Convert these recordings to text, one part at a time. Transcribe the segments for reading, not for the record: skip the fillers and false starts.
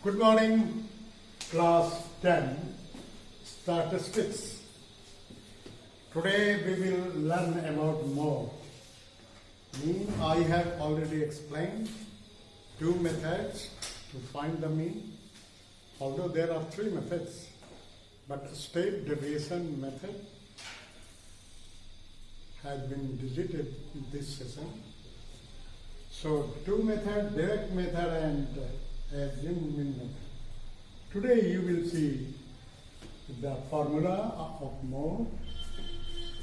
Good morning, class 10, statistics. Today we will learn about mode. Mean I have already explained two methods to find the mean, although there are three methods, but state deviation method has been deleted in this session. So two methods, direct method and assumed mean method. Today you will see the formula of mode.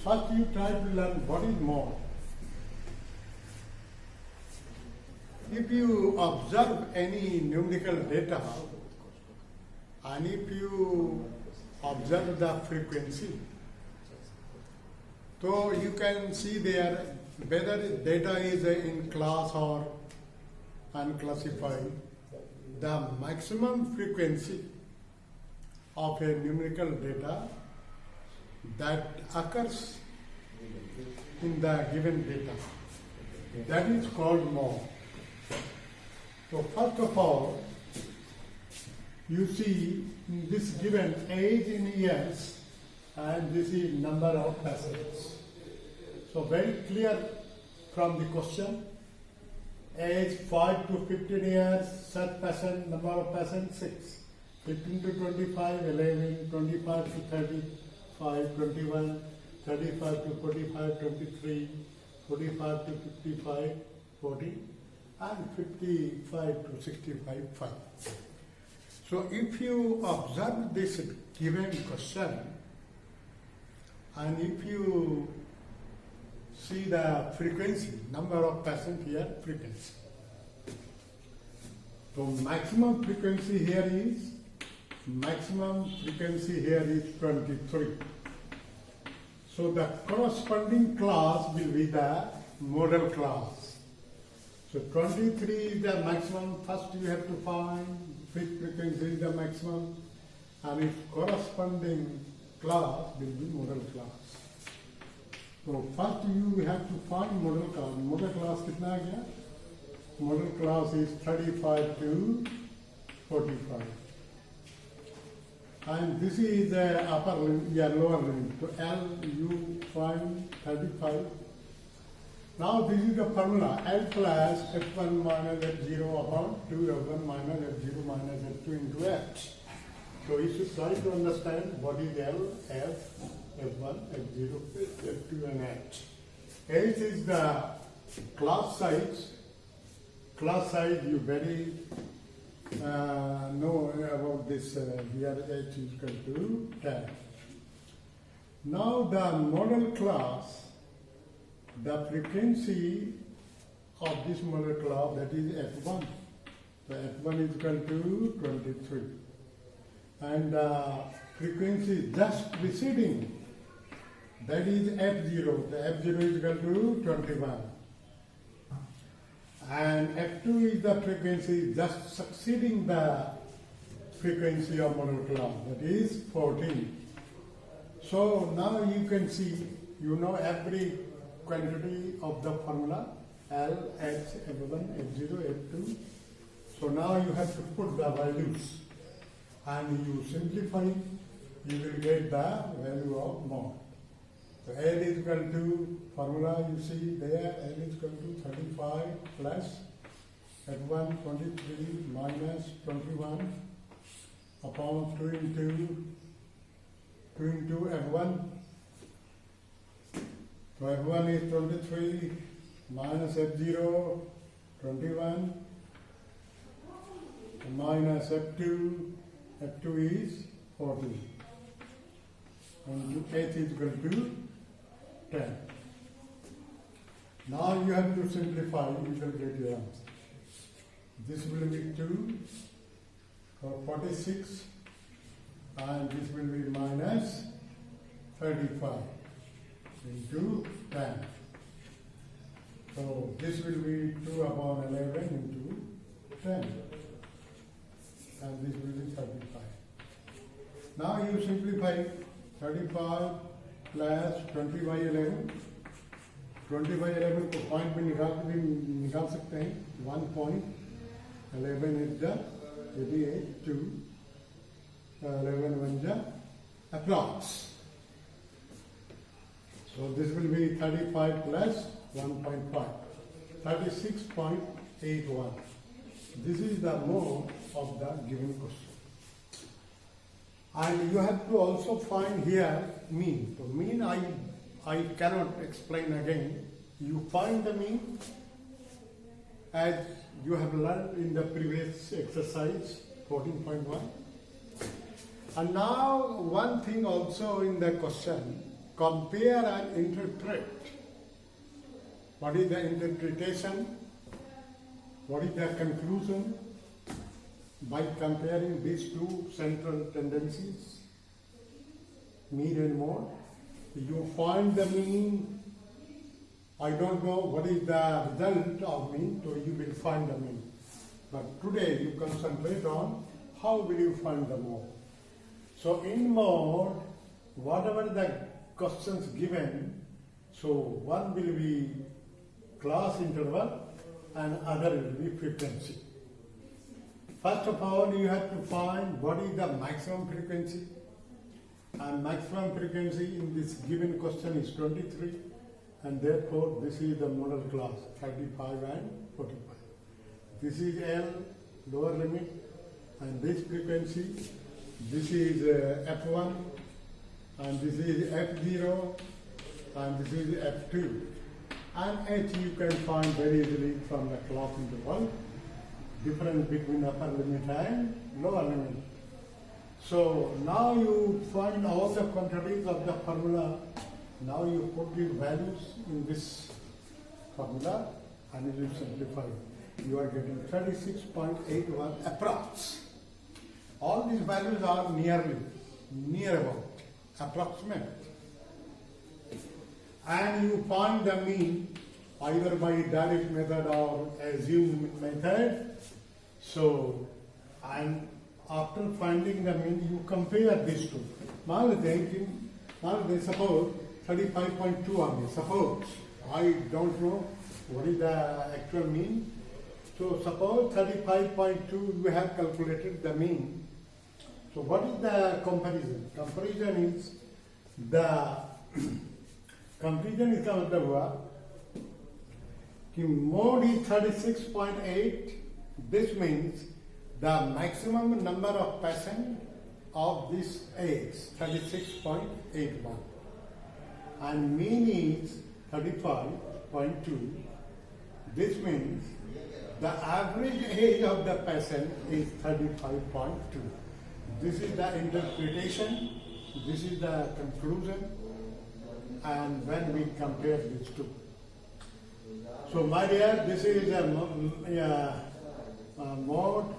First you try to learn what is mode. If you observe any numerical data and if you observe the frequency, so you can see there whether data is in class or unclassified. The maximum frequency of a numerical data that occurs in the given data, that is called mode. So first of all, you see this given age in years and this is number of persons. So very clear from the question, age 5 to 15 years, such person, number of persons 6. 15 to 25, 11, 25 to 35, 21, 35 to 45, 23, 45 to 55, 40, and 55 to 65, 5. So if you observe this given question, and if you see the frequency, number of persons here, frequency. So maximum frequency here is 23. So the corresponding class will be the model class. So 23 is the maximum. First you have to find which frequency is the maximum, and its corresponding class will be model class. So first you have to find model class. Model class कितना आ गया? Model class is 35 to 45. And this is the upper limit, lower limit. So L you find 35. Now this is the formula. L plus F1 minus F0 upon 2 F1 minus F0 minus F2 into H. So you should try to understand what is L, F, F1, F0, F2 and H. H is the class size. Class size you very know about this. Here H is equal to 10. Now the model class, the frequency of this model class, that is F1. So F1 is equal to 23. And frequency just preceding, that is F0. The F0 is equal to 21. And F2 is the frequency just succeeding the frequency of model class, that is 14. So now you can see, you know every quantity of the formula, L, H, F1, F0, F2. So now you have to put the values and you simplify, you will get the value of mode. So L is equal to, formula you see there, L is equal to 35 plus F1 23 minus 21 upon 2 into F1. So F1 is 23 minus F0 21 minus F2. F2 is 14. And H is equal to 10. Now you have to simplify, you will get your answer. This will be 2 for 46 and this will be minus 35 into 10. So this will be 2 upon 11 into 10. And this will be 35. Now you simplify 35 plus 20 by 11. 20 by 11 को point में निकाल सकते हैं. 1.11 is the 88, 2, 11 1 approx. So this will be 35 plus 1.5, 36.81. This is the mode of the given question. And you have to also find here mean. So mean I cannot explain again. You find the mean as you have learned in the previous exercise 14.1. And now one thing also in the question, compare and interpret. What is the interpretation? What is the conclusion? By comparing these two central tendencies, mean and mode, you find the mean. I don't know what is the result of mean, so you will find the mean. But today you concentrate on how will you find the mode. So in mode, whatever the questions given, so one will be class interval and other will be frequency. First of all, you have to find what is the maximum frequency. And maximum frequency in this given question is 23. And therefore, this is the modal class, 35 and 45. This is L, lower limit. And this frequency, this is F1. And this is F0. And this is F2. And H you can find very easily from the class interval. Difference between upper limit and lower limit. So now you find all the quantities of the formula. Now you put the values in this formula and you simplify. You are getting 36.81 approx. All these values are near about, approximate. And you find the mean either by direct method or assumed method. So, and after finding the mean, you compare these two. Now suppose 35.2 on this. Suppose I don't know what is the actual mean. So suppose 35.2 you have calculated the mean. So what is the comparison? Comparison is the comparison इसका मतलब हुआ कि mode is 36.8. This means the maximum number of percent of this is 36.81 and mean is 35.2. This means the average age of the person is 35.2. This is the interpretation, this is the conclusion. And when we compare these two. So my dear, this is a mode.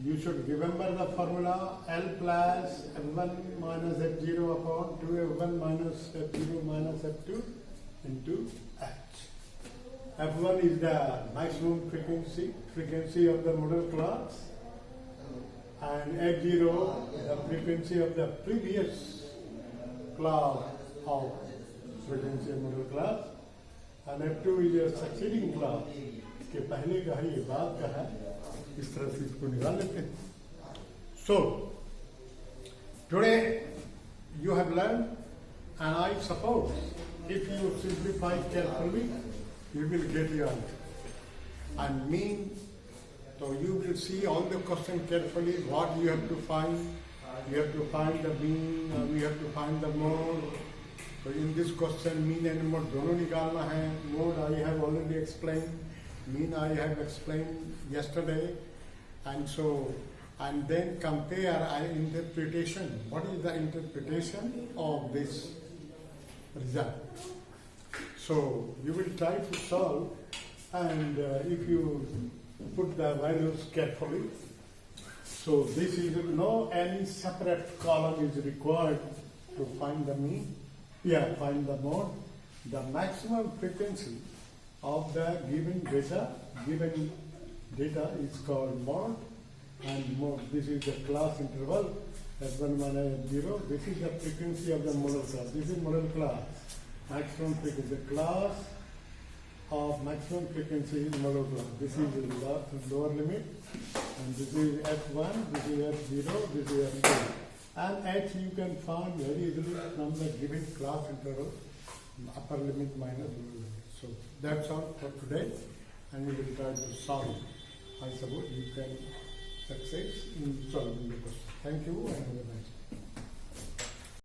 You should remember the formula L plus F1 minus F0 upon 2F1 minus F0 minus F2 into H. F1 is the maximum frequency of the modal class, and F0 the frequency of the previous class of frequency of modal class, and F2 is a succeeding class. के पहले का है ये बात का है, इस तरह से इसको निकाल लेते हैं. So today you have learned, and I suppose if you simplify carefully, you will get your answer. And mean, so you will see all the question carefully. What you have to find? You have to find the mean, and you have to find the mode. So in this question, mean and mode दोनों निकालना है. Mode I have already explained. Mean I have explained yesterday. And so, and then compare an interpretation. What is the interpretation of this result? So you will try to solve, and if you put the values carefully. So this is no any separate column is required to find the mean. Find the mode. The maximum frequency of the given data is called mode, and mode. This is the class interval F1 minus F0. This is the frequency of the modal class. This is modal class. Maximum frequency. The class of maximum frequency is modal class. This is the lower limit. And this is F1, this is F0, this is F2. And H you can find very easily from the given class interval, upper limit minus lower limit. So that's all for today, and we will try to solve. I suppose you can succeed in solving the question. Thank you and have a nice day.